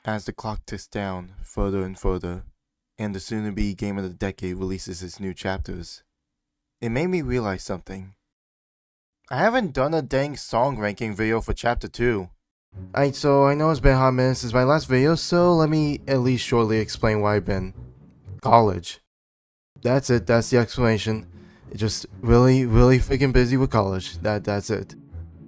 As the clock ticks down further and further, and the soon-to-be game of the decade releases its new chapters, it made me realize something. I haven't done a dang song ranking video for chapter 2. Alright, so I know it's been a hot minute since my last video, so let me at least shortly explain why I've been. College. That's it, that's the explanation. Just really freaking busy with college. That's it.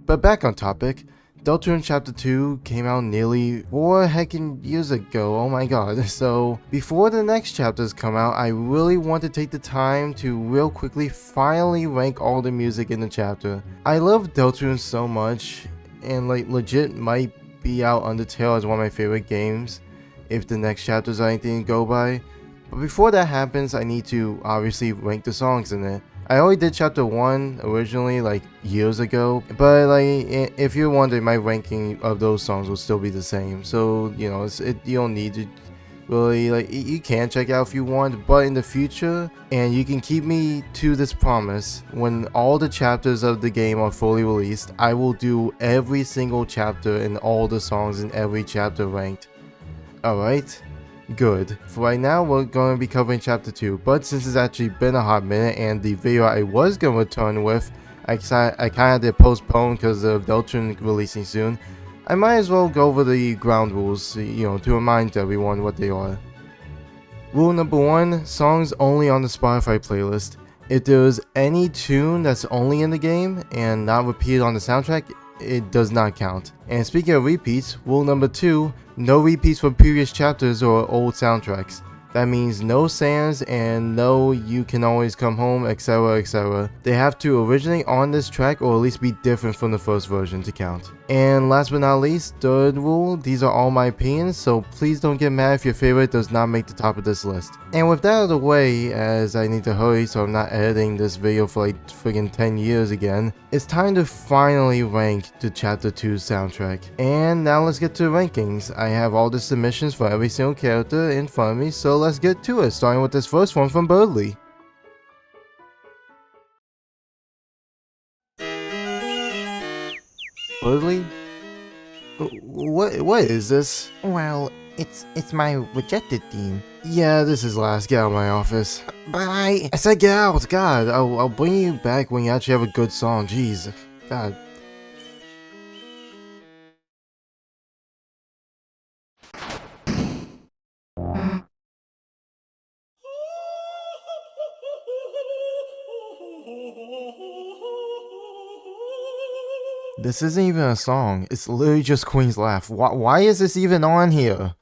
But back on topic, Deltarune Chapter 2 came out nearly 4 heckin' years ago, oh my god. So, before the next chapters come out, I really want to take the time to real quickly finally rank all the music in the chapter. I love Deltarune so much, and like legit might be out Undertale as one of my favorite games, if the next chapters are anything to go by. But before that happens, I need to obviously rank the songs in it. I already did chapter 1 originally like years ago, but like if you're wondering, my ranking of those songs will still be the same. So you know, you don't need to really like, you can check out if you want, but in the future, and you can keep me to this promise, when all the chapters of the game are fully released, I will do every single chapter and all the songs in every chapter ranked. Alright? Good. For right now, we're going to be covering chapter 2, but since it's actually been a hot minute and the video I was going to return with, I kind of had to postpone because of Deltarune releasing soon, I might as well go over the ground rules, you know, to remind everyone what they are. Rule number 1, songs only on the Spotify playlist. If there's any tune that's only in the game and not repeated on the soundtrack, it does not count. And speaking of repeats, rule number 2, no repeats from previous chapters or old soundtracks. That means no Sans and no You Can Always Come Home, etc, etc. They have to originate on this track or at least be different from the first version to count. And last but not least, third rule, these are all my opinions, so please don't get mad if your favorite does not make the top of this list. And with that out of the way, as I need to hurry so I'm not editing this video for like friggin' 10 years again, it's time to finally rank the chapter 2 soundtrack. And now let's get to the rankings. I have all the submissions for every single character in front of me, so let's get to it, starting with this first one from Birdly. Birdly? What is this? Well, it's my rejected theme. Yeah, this is last. Get out of my office. Bye. I said get out. God, I'll bring you back when you actually have a good song. Jeez. God. This isn't even a song. It's literally just Queen's Laugh. Why is this even on here?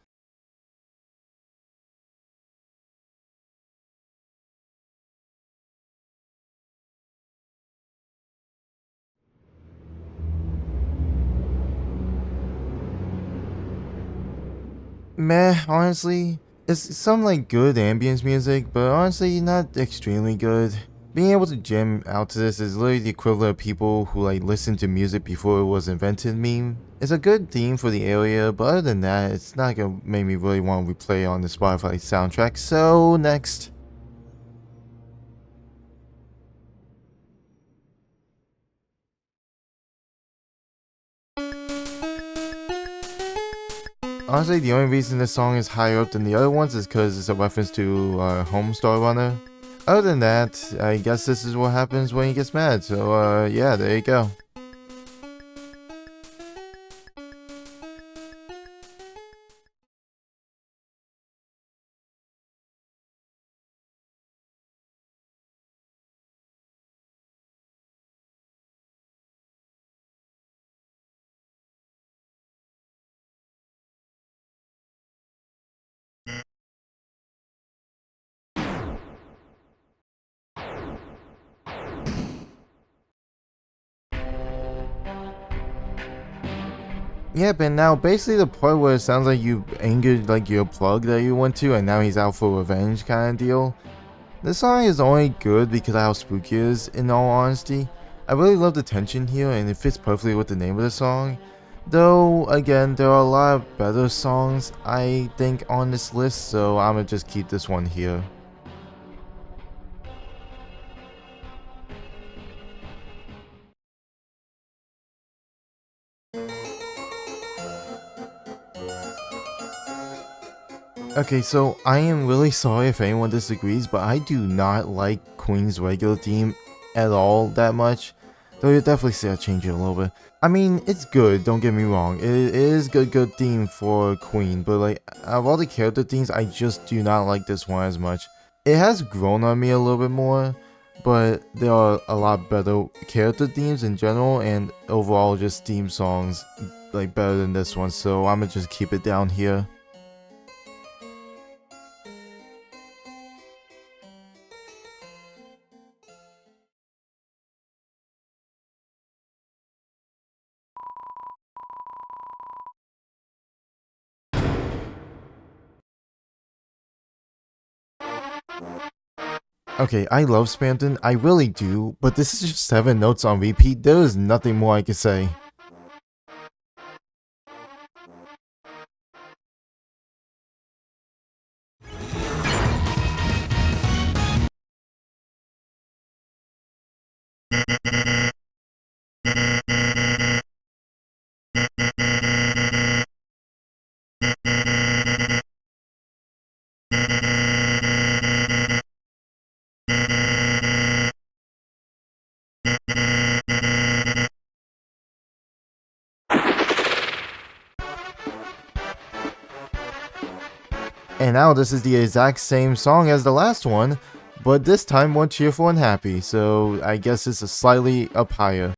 Meh, honestly. It's some like good ambience music, but honestly not extremely good. Being able to jam out to this is literally the equivalent of people who like listened to music before it was invented meme. It's a good theme for the area, but other than that, it's not gonna make me really want to replay on the Spotify soundtrack, so next. Honestly, the only reason this song is higher up than the other ones is because it's a reference to Homestar Runner. Other than that, I guess this is what happens when he gets mad, so yeah, there you go. Yep, and now basically the part where it sounds like you angered like your plug that you went to and now he's out for revenge kind of deal. This song is only good because of how spooky it is, in all honesty. I really love the tension here and it fits perfectly with the name of the song. Though, again, there are a lot of better songs I think on this list, so I'm gonna just keep this one here. Okay, so I am really sorry if anyone disagrees, but I do not like Queen's regular theme at all that much. Though you definitely see I change it a little bit. I mean, it's good, don't get me wrong. It is good theme for Queen, but like, out of all the character themes, I just do not like this one as much. It has grown on me a little bit more, but there are a lot better character themes in general, and overall just theme songs like better than this one, so I'm gonna just keep it down here. Okay, I love Spamton, I really do, but this is just 7 notes on repeat, there is nothing more I can say. And now this is the exact same song as the last one, but this time more cheerful and happy, so I guess it's a slightly up higher.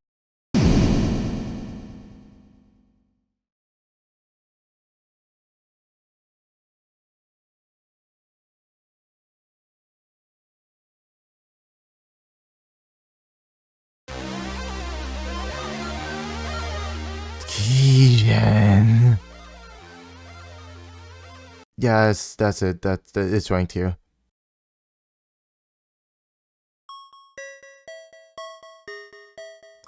Kijen. Yes, that's it. It's ranked here.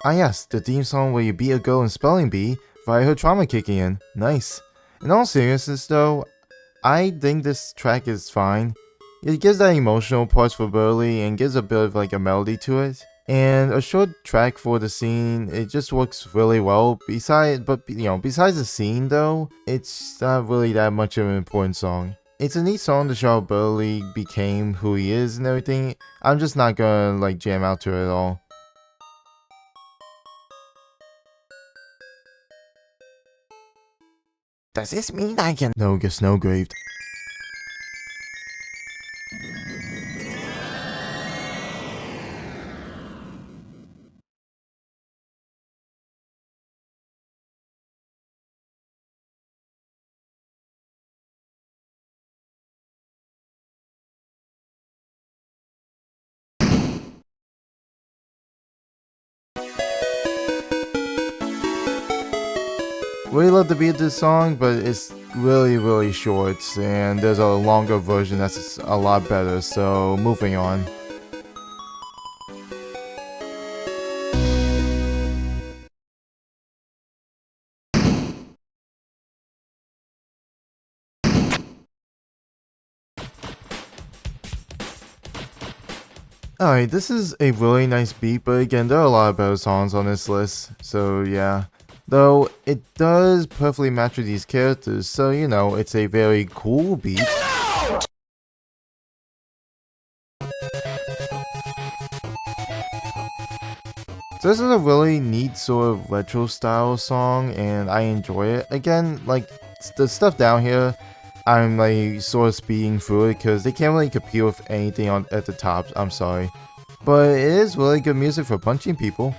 Ah yes, the theme song where you beat a girl in spelling bee via her trauma kicking in. Nice. In all seriousness though, I think this track is fine. It gives that emotional parts for Burley and gives a bit of like a melody to it. And a short track for the scene, it just works really well. Besides the scene though, it's not really that much of an important song. It's a neat song to show how Burley became who he is and everything. I'm just not gonna like jam out to it at all. Does this mean I can? No, get snowgraved. Really love the beat of this song, but it's really short, and there's a longer version that's a lot better, so moving on. Alright, this is a really nice beat, but again, there are a lot of better songs on this list, so yeah. Though, it does perfectly match with these characters, so you know, it's a very cool beat. So this is a really neat sort of retro style song, and I enjoy it. Again, like, the stuff down here, I'm like sort of speeding through it because they can't really compete with anything at the top, I'm sorry. But it is really good music for punching people.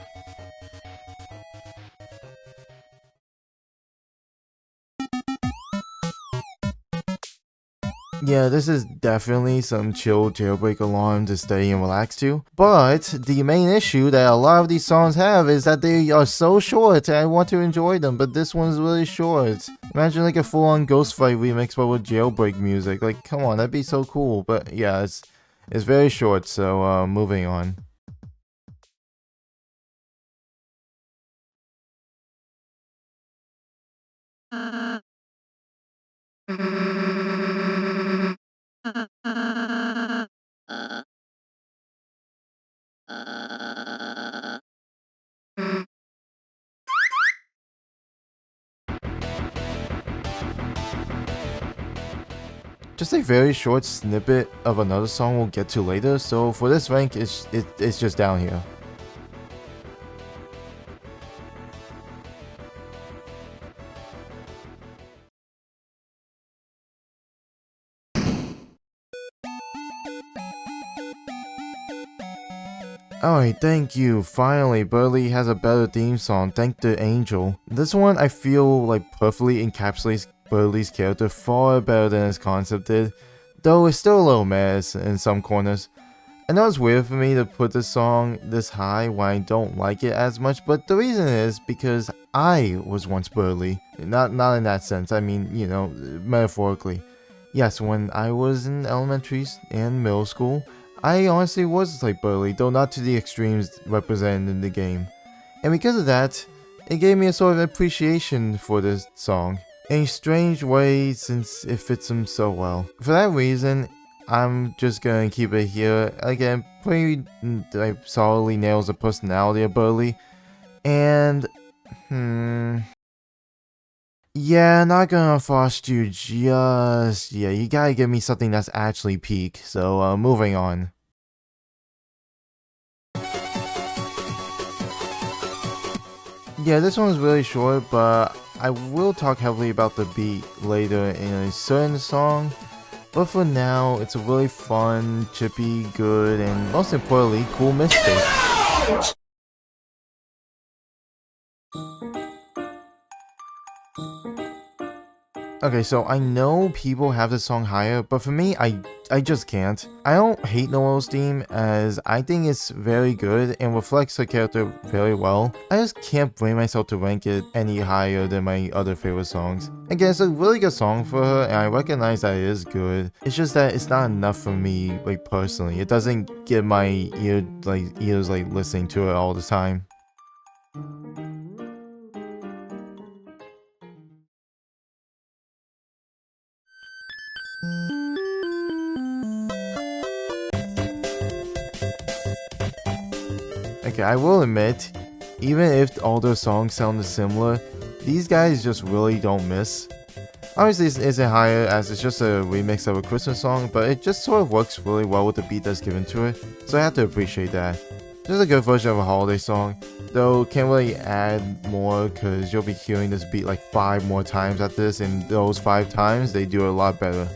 Yeah, this is definitely some chill jailbreak alarm to stay and relax to. But the main issue that a lot of these songs have is that they are so short and I want to enjoy them, but this one's really short. Imagine like a full-on Ghost Fight remix but with jailbreak music. Like, come on, that'd be so cool. But yeah, it's very short, so moving on. just a very short snippet of another song we'll get to later, so for this rank, it's just down here. Alright, thank you. Finally, Burley has a better theme song, thank the angel. This one I feel like perfectly encapsulates Burley's character far better than his concept did, though it's still a little mess in some corners. I know it's weird for me to put this song this high when I don't like it as much, but the reason is because I was once Burley. Not in that sense, I mean, you know, metaphorically. Yes, when I was in elementary and middle school, I honestly was like Burley, though not to the extremes represented in the game. And because of that, it gave me a sort of appreciation for this song, in a strange way since it fits him so well. For that reason, I'm just gonna keep it here. Again, pretty like, solidly nails the personality of Burley. And, yeah, not gonna frost you just yet. You gotta give me something that's actually peak. So, moving on. Yeah, this one's really short, but I will talk heavily about the beat later in a certain song. But for now, it's a really fun, chippy, good, and most importantly, cool mixtape. Okay, so I know people have this song higher, but for me, I just can't. I don't hate Noel's theme, as I think it's very good and reflects her character very well. I just can't bring myself to rank it any higher than my other favorite songs. Again, it's a really good song for her, and I recognize that it is good. It's just that it's not enough for me, like personally. It doesn't get my ears listening to it all the time. Okay, I will admit, even if all their songs sound similar, these guys just really don't miss. Obviously it isn't higher as it's just a remix of a Christmas song, but it just sort of works really well with the beat that's given to it, so I have to appreciate that. Just a good version of a holiday song, though can't really add more because you'll be hearing this beat like 5 more times after this, and those 5 times they do it a lot better.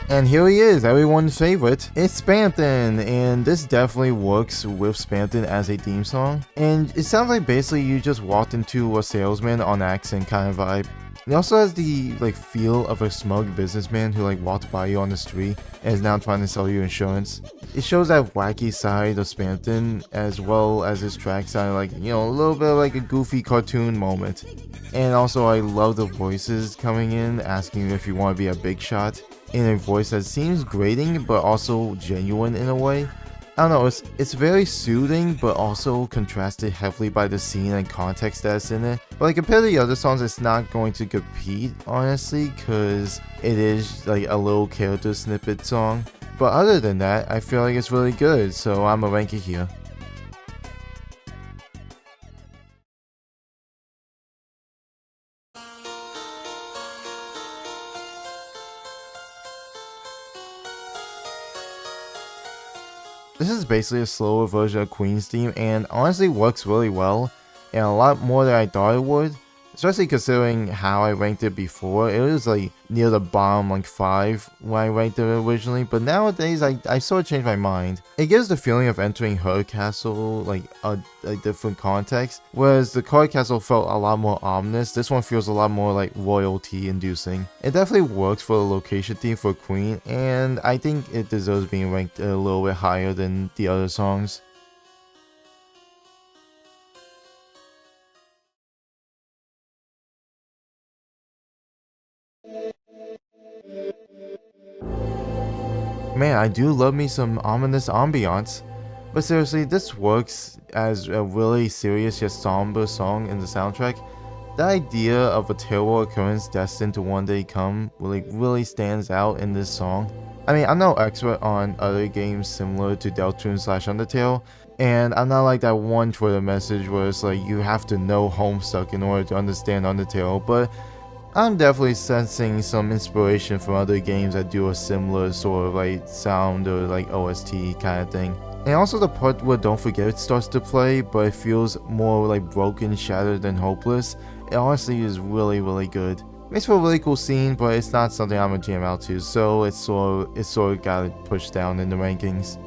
And here he is, everyone's favorite. It's Spamton, and this definitely works with Spamton as a theme song. And it sounds like basically you just walked into a salesman on accent kind of vibe. It also has the feel of a smug businessman who walked by you on the street and is now trying to sell you insurance. It shows that wacky side of Spamton as well as his track sounding a little bit like a goofy cartoon moment. And also I love the voices coming in asking you if you want to be a big shot in a voice that seems grating but also genuine in a way. I don't know, it's very soothing but also contrasted heavily by the scene and context that's in it. But compared to the other songs, it's not going to compete honestly because it is a little character snippet song. But other than that, I feel like it's really good, so I'm gonna rank it here. This is basically a slower version of Queen's theme and honestly works really well and a lot more than I thought it would. Especially considering how I ranked it before. It was near the bottom 5 when I ranked it originally, but nowadays I sort of changed my mind. It gives the feeling of entering her castle a different context, whereas the card castle felt a lot more ominous. This one feels a lot more royalty inducing. It definitely works for the location theme for Queen, and I think it deserves being ranked a little bit higher than the other songs. Man, I do love me some ominous ambiance. But seriously, this works as a really serious yet somber song in the soundtrack. The idea of a terrible occurrence destined to one day come really stands out in this song. I mean, I'm no expert on other games similar to Deltarune slash Undertale, and I'm not like that one Twitter message where it's like you have to know Homestuck in order to understand Undertale, but I'm definitely sensing some inspiration from other games that do a similar sort of like sound or like OST kind of thing. And also the part where Don't Forget It starts to play, but it feels more like broken, shattered, and hopeless. It honestly is really good. Makes for a really cool scene, but it's not something I'm gonna jam out to, so it's sort of got it pushed down in the rankings.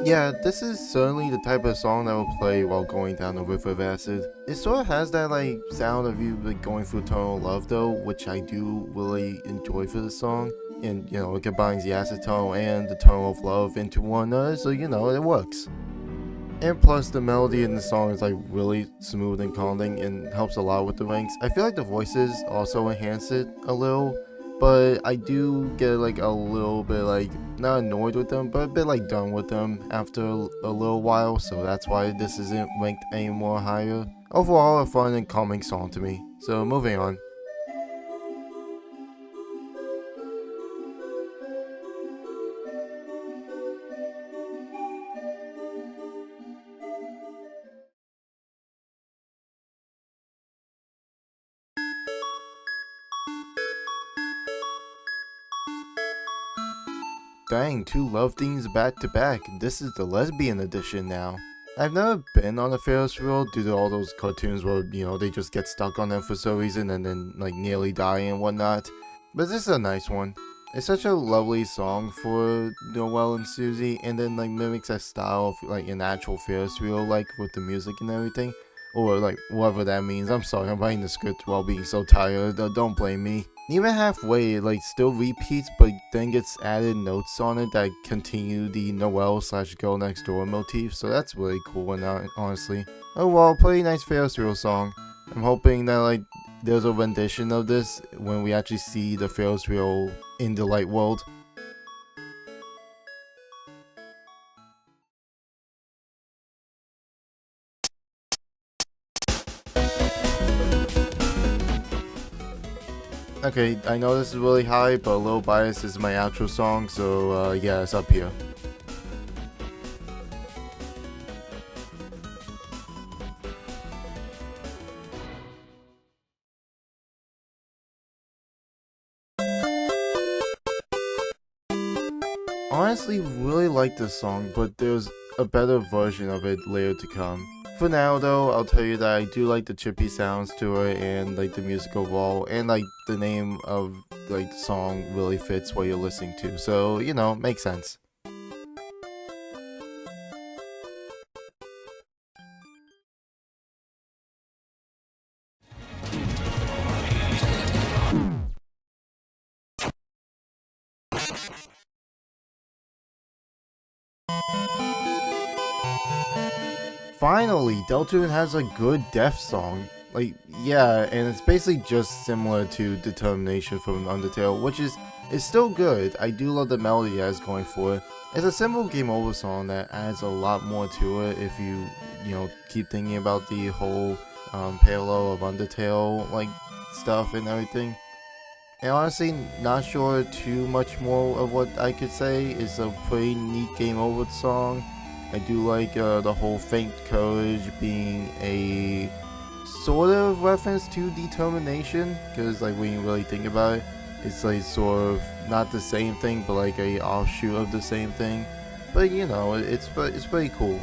Yeah, this is certainly the type of song that will play while going down a river of acid. It sort of has that like sound of you like going through tonal love though, which I do really enjoy for the song. And you know, it combines the acid tone and the tone of love into one another, so you know, it works. And plus, the melody in the song is like really smooth and calming and helps a lot with the ranks. I feel like the voices also enhance it a little, but I do get like a little bit like not annoyed with them, but a bit like done with them after a little while, so that's why this isn't ranked any more higher. Overall, a fun and calming song to me. So moving on. Dang, two love themes back to back. This is the lesbian edition now. I've never been on a Ferris wheel due to all those cartoons where, you know, they just get stuck on them for some reason and then, like, nearly die and whatnot. But this is a nice one. It's such a lovely song for Noelle and Susie, and then, like, mimics that style of, like, an actual Ferris wheel, like, with the music and everything. Or, like, whatever that means. I'm sorry, I'm writing the script while being so tired. Don't blame me. Even halfway, it like still repeats, but then gets added notes on it that continue the Noelle slash girl next door motif, so that's really cool and honestly. Overall, pretty nice Ferris wheel song. I'm hoping that like there's a rendition of this when we actually see the Ferris wheel in the light world. Okay, I know this is really high, but a little biased is my outro song, so yeah, it's up here. Honestly, really like this song, but there's a better version of it later to come. For now though, I'll tell you that I do like the chippy sounds to it and like the music overall, and like the name of like the song really fits what you're listening to, so you know, makes sense. Finally, Deltarune has a good death song. Like, yeah, and it's basically just similar to Determination from Undertale, which is still good. I do love the melody that it's going for it. It's a simple game over song that adds a lot more to it if you know, keep thinking about the whole parallel of Undertale, like, stuff and everything. And honestly, not sure too much more of what I could say. It's a pretty neat game over song. I do like the whole faint courage being a sort of reference to determination, because like when you really think about it, it's like sort of not the same thing, but like a offshoot of the same thing. But you know, it's pretty cool.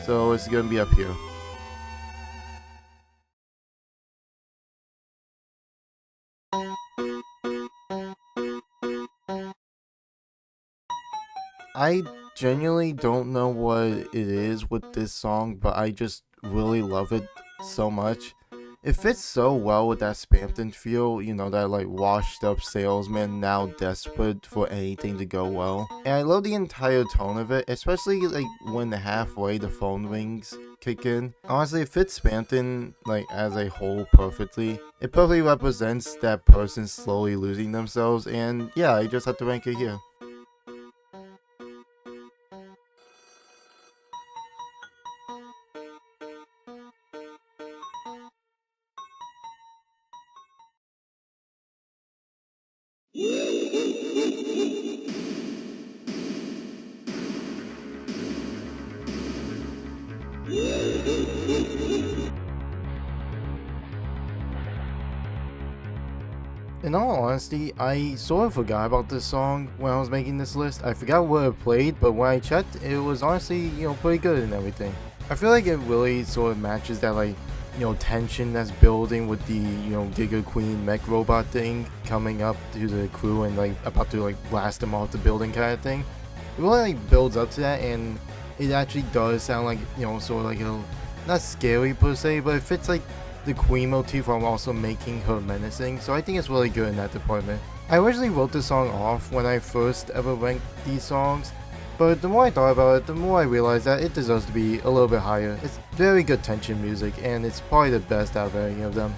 So it's gonna be up here. I genuinely don't know what it is with this song, but I just really love it so much. It fits so well with that Spampton feel, you know, that like washed up salesman now desperate for anything to go well. And I love the entire tone of it, especially like when halfway the phone rings kick in. Honestly, it fits Spampton like as a whole perfectly. It perfectly represents that person slowly losing themselves, and yeah, I just have to rank it here. In all honesty, I sort of forgot about this song when I was making this list. I forgot what it played, but when I checked, it was honestly, pretty good and everything. I feel like it really sort of matches that, like, tension that's building with the, Giga Queen mech robot thing coming up to the crew and, like, about to, like, blast them off the building kind of thing. It really, like, builds up to that, and it actually does sound like, sort of like a, not scary per se, but it fits, like, the Queen motif while also making her menacing, so I think it's really good in that department. I originally wrote this song off when I first ever ranked these songs, but the more I thought about it, the more I realized that it deserves to be a little bit higher. It's very good tension music, and it's probably the best out of any of them.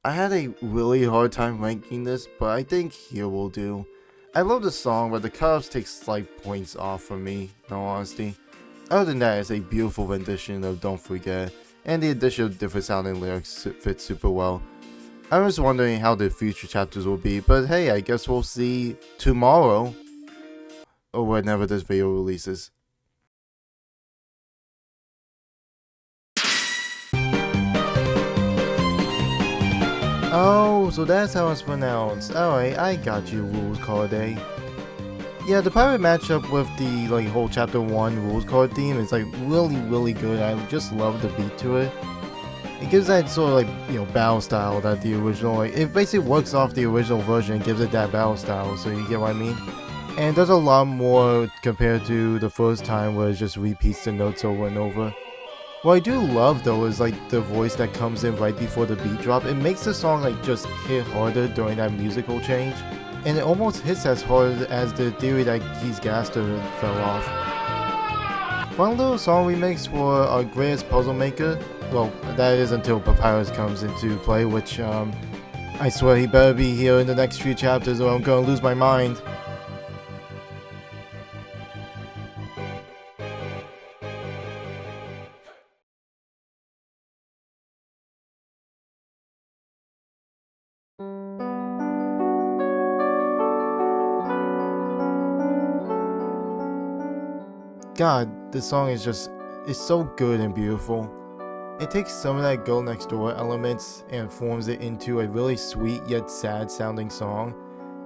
I had a really hard time ranking this, but I think here will do. I love the song, but the cutoffs take slight points off for me, in all honesty. Other than that, it's a beautiful rendition of Don't Forget, and the addition of different sounding lyrics fits super well. I was wondering how the future chapters will be, but hey, I guess we'll see tomorrow, or whenever this video releases. Oh, so that's how it's pronounced. Alright, I got you, Rules Card A. Yeah, the pirate matchup with the like whole chapter 1 rules card theme is like really good. I just love the beat to it. It gives that sort of like, battle style that the original, like, it basically works off the original version and gives it that battle style, so you get what I mean? And it does a lot more compared to the first time where it just repeats the notes over and over. What I do love though is like the voice that comes in right before the beat drop. It makes the song like just hit harder during that musical change, and it almost hits as hard as the theory that Keys Gaster fell off. Fun little song remix for our greatest puzzle maker. Well, that is until Papyrus comes into play, which I swear he better be here in the next few chapters or I'm gonna lose my mind. God, this song is just, it's so good and beautiful. It takes some of that Girl Next Door elements and forms it into a really sweet yet sad sounding song.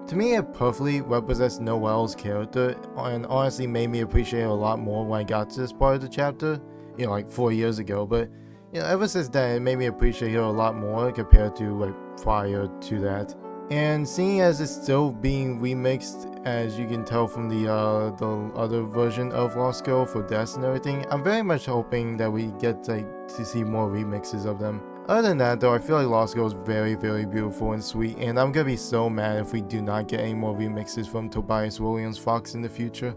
To me, it perfectly represents Noelle's character and honestly made me appreciate her a lot more when I got to this part of the chapter, like 4 years ago, but ever since then it made me appreciate her a lot more compared to like prior to that. And seeing as it's still being remixed, as you can tell from the other version of Lost Girl for Deaths and everything, I'm very much hoping that we get to see more remixes of them. Other than that though, I feel like Lost Girl is very beautiful and sweet, and I'm gonna be so mad if we do not get any more remixes from Tobias Williams Fox in the future.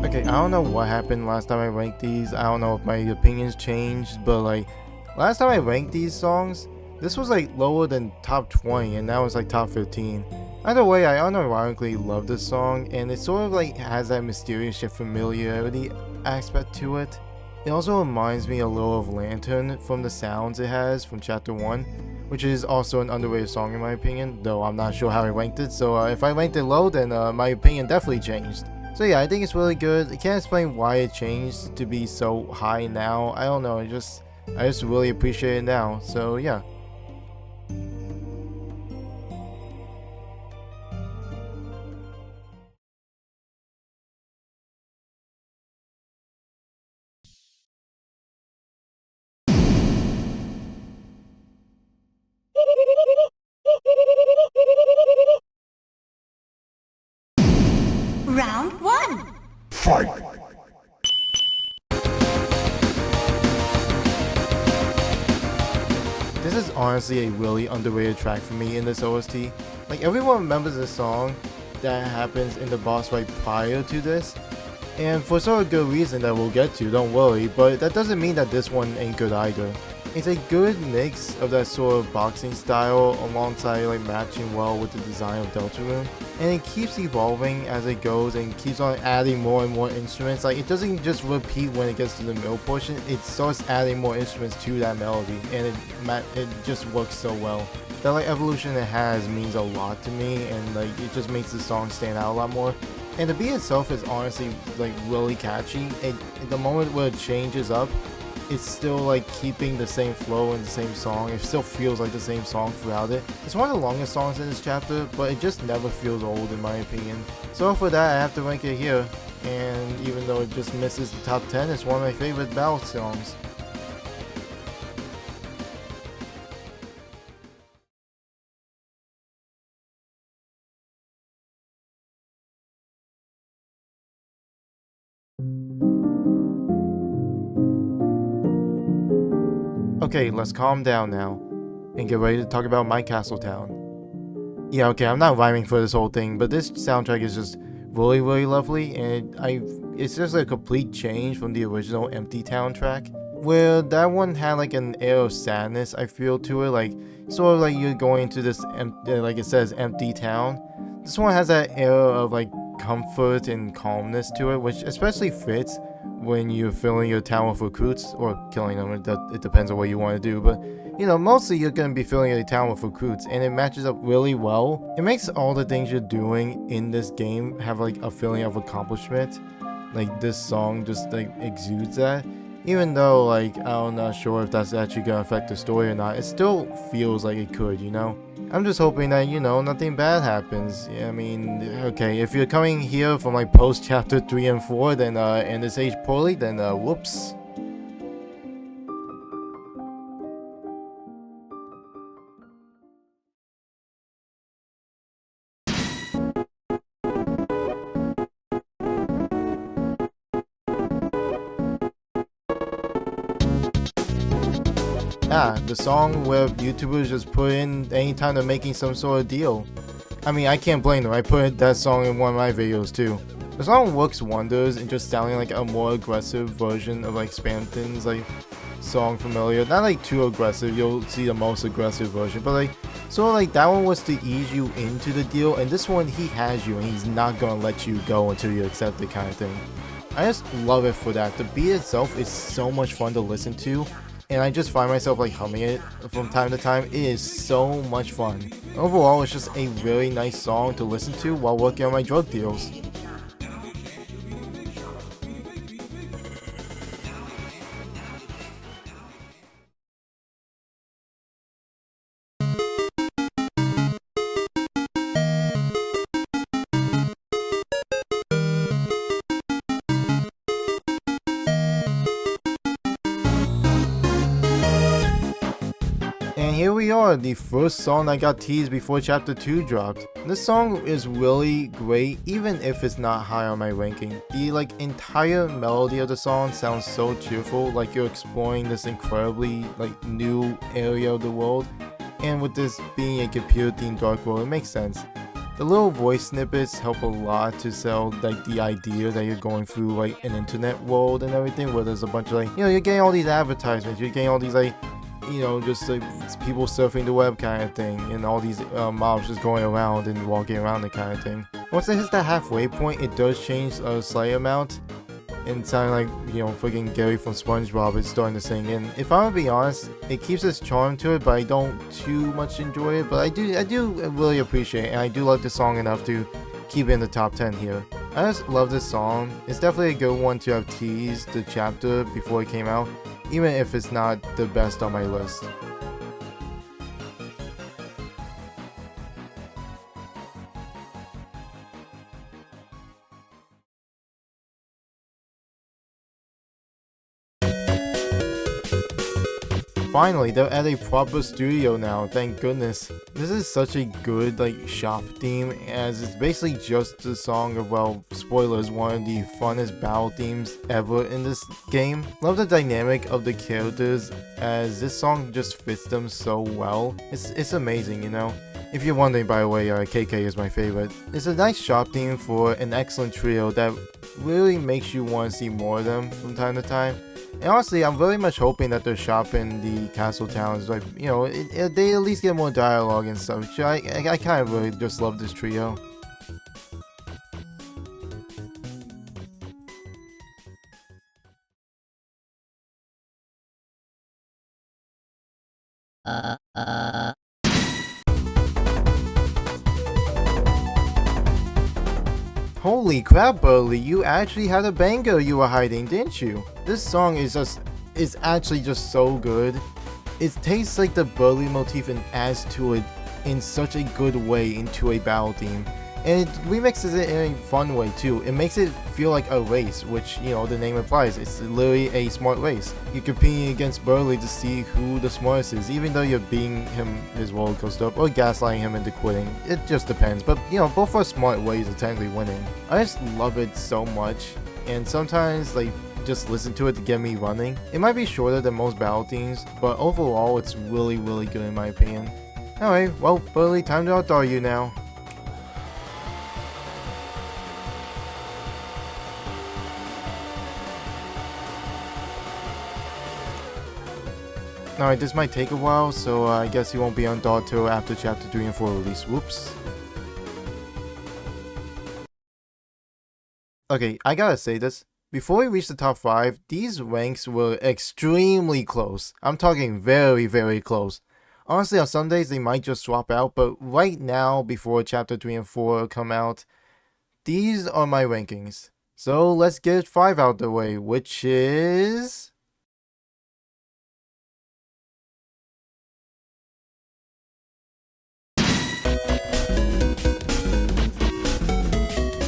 Okay, I don't know what happened last time I ranked these. I don't know if my opinions changed, but like last time I ranked these songs, this was like lower than top 20 and now it's like top 15. Either way, I unironically love this song, and it sort of like has that mysterious yet familiarity aspect to it. It also reminds me a little of Lantern from the sounds it has from chapter 1, which is also an underrated song in my opinion, though I'm not sure how I ranked it, so if I ranked it low, then my opinion definitely changed. So yeah, I think it's really good. I can't explain why it changed to be so high now. I don't know. I just really appreciate it now. So yeah. Round 1. This is honestly a really underrated track for me in this OST. Like, everyone remembers the song that happens in the boss fight prior to this, and for sort of good reason that we'll get to, don't worry, but that doesn't mean that this one ain't good either. It's a good mix of that sort of boxing style alongside like matching well with the design of Deltarune, and it keeps evolving as it goes and keeps on adding more and more instruments. Like, it doesn't just repeat when it gets to the middle portion, it starts adding more instruments to that melody, and it just works so well. That like evolution it has means a lot to me, and like it just makes the song stand out a lot more. And the beat itself is honestly like really catchy. The moment where it changes up, it's still like keeping the same flow and the same song. It still feels like the same song throughout it. It's one of the longest songs in this chapter, but it just never feels old in my opinion. So for that, I have to rank it here. And even though it just misses the top 10, it's one of my favorite battle songs. Okay, let's calm down now and get ready to talk about My Castle Town. Yeah, okay, I'm not rhyming for this whole thing, but this soundtrack is just really, really lovely, and it's just a complete change from the original Empty Town track, where that one had like an air of sadness, I feel, to it, like sort of like you're going to this, like it says, empty town. This one has that air of like comfort and calmness to it, which especially fits when you're filling your town with recruits, or killing them. It depends on what you want to do, but you know, mostly you're going to be filling your town with recruits, and it matches up really well. It makes all the things you're doing in this game have like a feeling of accomplishment. Like, this song just like exudes that. Even though like I'm not sure if that's actually going to affect the story or not, it still feels like it could, you know? I'm just hoping that, you know, nothing bad happens. I mean, okay, if you're coming here from like post chapter 3 and 4, then and this aged poorly, then whoops. The song where YouTubers just put in anytime they're making some sort of deal. I mean, I can't blame them. I put that song in one of my videos too. The song works wonders in just sounding like a more aggressive version of like Spamton's like song familiar. Not like too aggressive, you'll see the most aggressive version, but like sort of like that one was to ease you into the deal, and this one he has you and he's not gonna let you go until you accept it, kind of thing. I just love it for that. The beat itself is so much fun to listen to, and I just find myself like humming it from time to time. It is so much fun. Overall, it's just a really nice song to listen to while working on my drug deals. And here we are, the first song I got teased before chapter 2 dropped. This song is really great, even if it's not high on my ranking. The like entire melody of the song sounds so cheerful, like you're exploring this incredibly like new area of the world. And with this being a computer themed dark world, it makes sense. The little voice snippets help a lot to sell like the idea that you're going through like an internet world and everything, where there's a bunch of like, you know, you're getting all these advertisements, you're getting all these like, you know, just like people surfing the web kind of thing, and all these mobs just going around and walking around the kind of thing. Once it hits that halfway point, it does change a slight amount, and sounding like, you know, freaking Gary from SpongeBob is starting to sing. And if I'm gonna be honest, it keeps its charm to it, but I don't too much enjoy it. But I do really appreciate it, and I do like the song enough to keep it in the top 10 here. I just love this song. It's definitely a good one to have teased the chapter before it came out, even if it's not the best on my list. Finally, they're at a proper studio now, thank goodness. This is such a good shop theme, as it's basically just a song of, well, spoilers, one of the funnest battle themes ever in this game. Love the dynamic of the characters, as this song just fits them so well. It's amazing, you know. If you're wondering, by the way, KK is my favorite. It's a nice shop theme for an excellent trio that really makes you want to see more of them from time to time. And honestly, I'm very much hoping that their shop in the castle towns, they at least get more dialogue and stuff. I kind of really just love this trio. Holy crap, Burley, you actually had a banger you were hiding, didn't you? This song is actually just so good. It tastes like the Burley motif and adds to it in such a good way into a battle theme. And it remixes it in a fun way too. It makes it feel like a race, which, you know, the name implies. It's literally a smart race. You're competing against Burley to see who the smartest is, even though you're beating him his roller coaster up or gaslighting him into quitting. It just depends, but you know, both are smart ways of technically winning. I just love it so much, and sometimes just listen to it to get me running. It might be shorter than most battle themes, but overall it's really good in my opinion. Alright, well, Burley, time to outdoor you now. Alright, this might take a while, so I guess he won't be on Dawn till after Chapter 3 and 4 release. Whoops. Okay, I gotta say this. Before we reach the top 5, these ranks were extremely close. I'm talking very close. Honestly, on some days they might just swap out, but right now, before Chapter 3 and 4 come out, these are my rankings. So let's get 5 out the way, which is...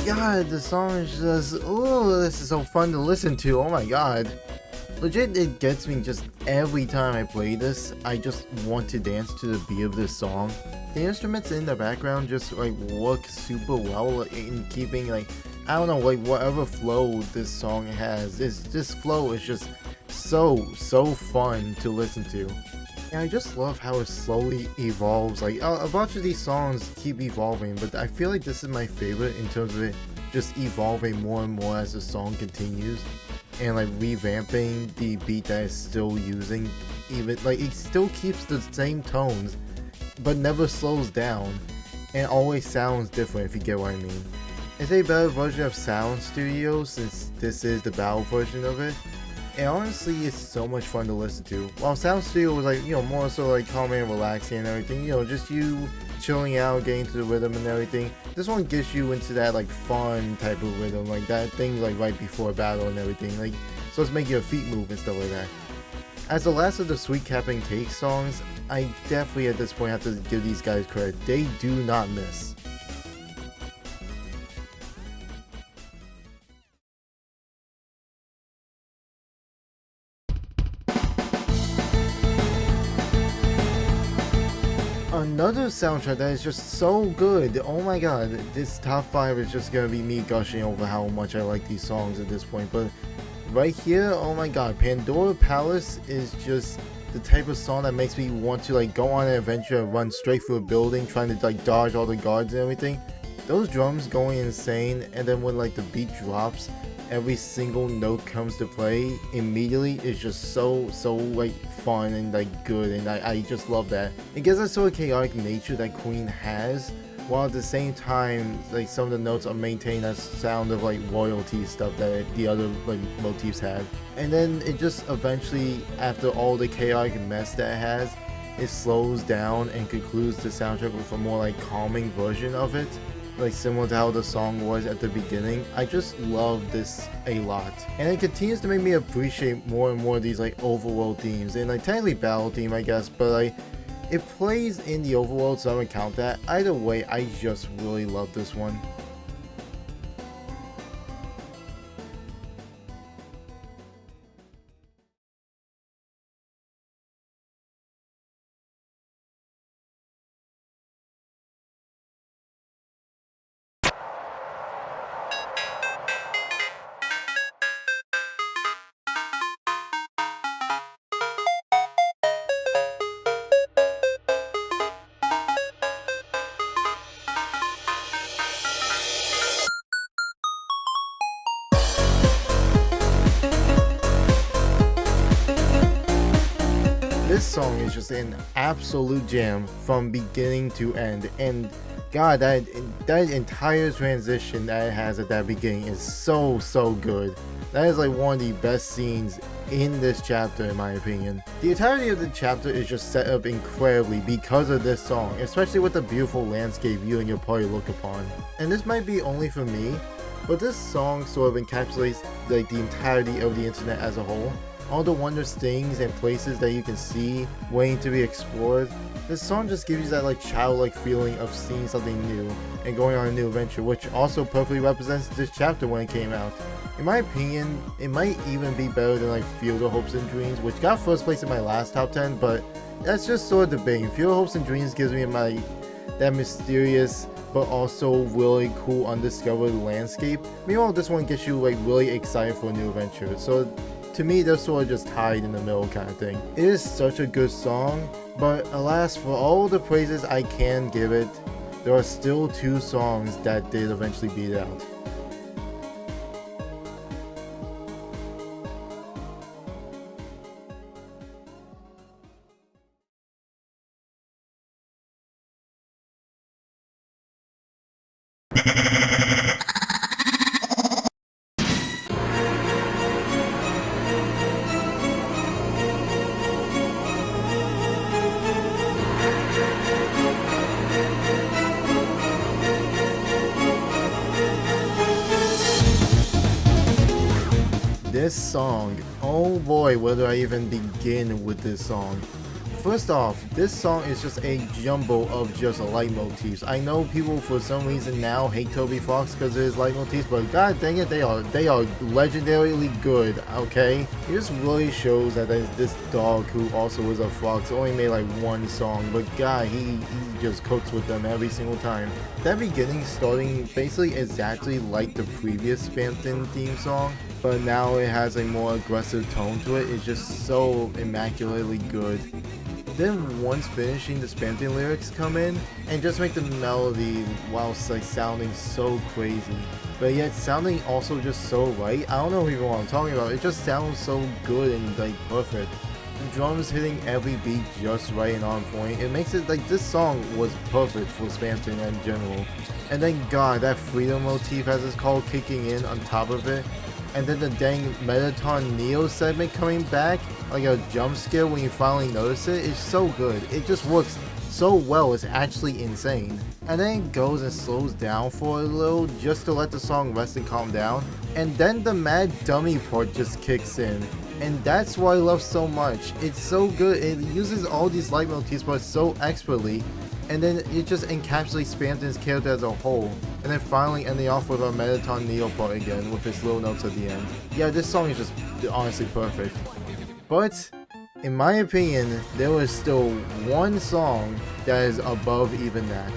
God, the song is just, oh, this is so fun to listen to, oh my god. Legit, it gets me just every time I play this. I just want to dance to the beat of this song. The instruments in the background just work super well in keeping I don't know, whatever flow this song has. This flow is just so fun to listen to. And I just love how it slowly evolves. A bunch of these songs keep evolving, but I feel like this is my favorite in terms of it just evolving more and more as the song continues. And revamping the beat that it's still using. Even it still keeps the same tones, but never slows down. And always sounds different, if you get what I mean. It's a better version of Sound Studio since this is the battle version of it. And honestly, it's so much fun to listen to. While Sound Studio was more so calming and relaxing and everything, just you chilling out, getting to the rhythm and everything. This one gets you into that fun type of rhythm, that thing right before battle and everything. So it's making your feet move and stuff like that. As the last of the Sweet Capping Cake songs, I definitely at this point have to give these guys credit. They do not miss. Another soundtrack that is just so good. Oh my god, this top 5 is just gonna be me gushing over how much I like these songs at this point. But right here, oh my god, Pandora Palace is just the type of song that makes me want to go on an adventure and run straight through a building trying to dodge all the guards and everything. Those drums going insane, and then when the beat drops, every single note comes to play immediately is just so fun and good, and I just love that. It gives that sort of chaotic nature that Queen has, while at the same time some of the notes are maintaining that sound of royalty stuff that the other motifs have. And then it just eventually, after all the chaotic mess that it has, it slows down and concludes the soundtrack with a more calming version of it. like similar to how the song was at the beginning. I just love this a lot, and it continues to make me appreciate more and more of these like overworld themes and like technically battle theme, I guess, but like it plays in the overworld, so I'm gonna count that. Either way, I just really love this one. This song is just an absolute jam from beginning to end, and god, that entire transition that it has at that beginning is so good. That is like one of the best scenes in this chapter in my opinion. The entirety of the chapter is just set up incredibly because of this song, especially with the beautiful landscape you and your party look upon. And this might be only for me, but this song sort of encapsulates like the entirety of the internet as a whole. All the wondrous things and places that you can see waiting to be explored. This song just gives you that like childlike feeling of seeing something new and going on a new adventure, which also perfectly represents this chapter when it came out. In my opinion, it might even be better than like Field of Hopes and Dreams, which got first place in my last top 10, but that's just sort of debating. Field of Hopes and Dreams gives me that mysterious but also really cool undiscovered landscape. Meanwhile, this one gets you like really excited for a new adventure. So to me, they're sort of just tied in the middle kind of thing. It is such a good song, but alas, for all the praises I can give it, there are still 2 songs that did eventually beat it out. This song, oh boy, where do I even begin with this song? First off, this song is just a jumble of just leitmotifs. I know people for some reason now hate Toby Fox because of his leitmotifs, but god dang it, they are legendarily good, okay? It just really shows that this dog, who also is a fox, only made like 1 song, but god, he just cooks with them every single time. That beginning starting basically exactly like the previous Spamton theme song, but now it has a more aggressive tone to it. It's just so immaculately good. Then once finishing, the Spamton lyrics come in and just make the melody whilst like sounding so crazy, but yet sounding also just so right. I don't know even what I'm talking about. It just sounds so good and like perfect. The drums hitting every beat just right and on point. It makes it like this song was perfect for Spamton in general. And then god, that freedom motif as it's called kicking in on top of it. And then the dang Mettaton Neo segment coming back, like a jump scare when you finally notice it, is so good. It just works so well, it's actually insane. And then it goes and slows down for a little just to let the song rest and calm down. And then the mad dummy part just kicks in. And that's what I love so much. It's so good. It uses all these leitmotifs but so expertly. And then it just encapsulates Spamton's character as a whole. And then finally ending off with a Mettaton Neo part again with his little notes at the end. Yeah, this song is just honestly perfect. But in my opinion, there was still 1 song that is above even that.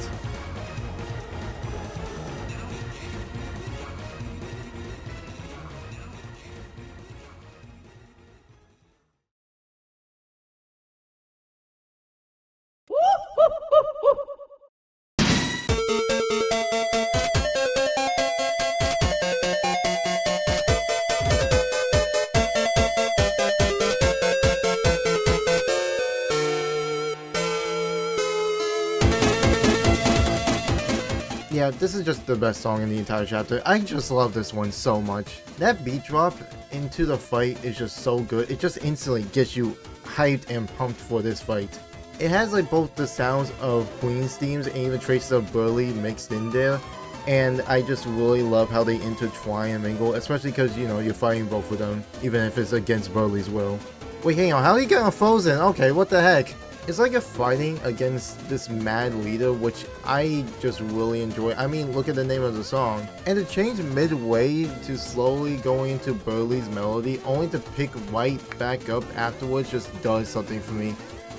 Yeah, this is just the best song in the entire chapter. I just love this one so much. That beat drop into the fight is just so good. It just instantly gets you hyped and pumped for this fight. It has like both the sounds of Queen's themes and even traces of Burley mixed in there. And I just really love how they intertwine and mingle, especially because, you know, you're fighting both of them, even if it's against Burley's will. Wait, hang on, how are you getting frozen? Okay, what the heck? It's like a fighting against this mad leader, which I just really enjoy. I mean, look at the name of the song. And to change midway to slowly going into Burley's melody, only to pick right back up afterwards just does something for me.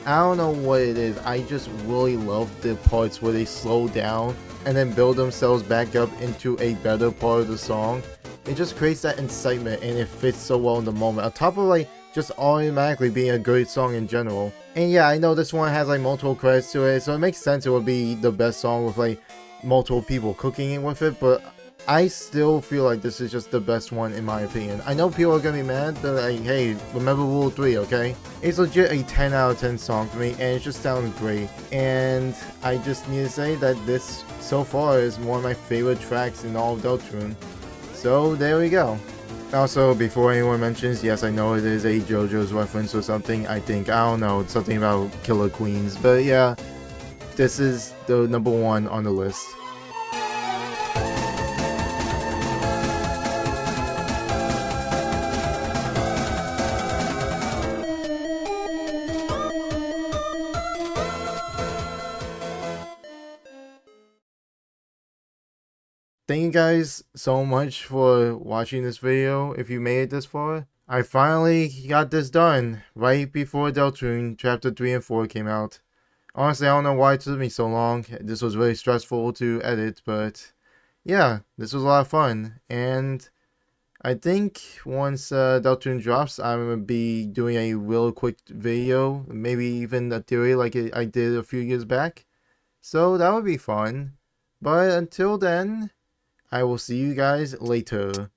I don't know what it is, I just really love the parts where they slow down and then build themselves back up into a better part of the song. It just creates that excitement and it fits so well in the moment. On top of like just automatically being a great song in general. And yeah, I know this one has like multiple credits to it, so it makes sense it would be the best song with like multiple people cooking it with it, but I still feel like this is just the best one in my opinion. I know people are gonna be mad, but like, hey, remember rule 3, okay? It's legit a 10 out of 10 song for me, and it just sounds great. And I just need to say that this, so far, is one of my favorite tracks in all of Deltarune. So, there we go. Also, before anyone mentions, yes, I know it is a JoJo's reference or something. I don't know, something about Killer Queens. But yeah, this is the number 1 on the list. Thank you guys so much for watching this video. If you made it this far, I finally got this done right before Deltarune Chapter 3 and 4 came out. Honestly, I don't know why it took me so long. This was really stressful to edit, but yeah, this was a lot of fun. And I think once Deltarune drops, I'm going to be doing a real quick video, maybe even a theory like I did a few years back. So that would be fun. But until then, I will see you guys later.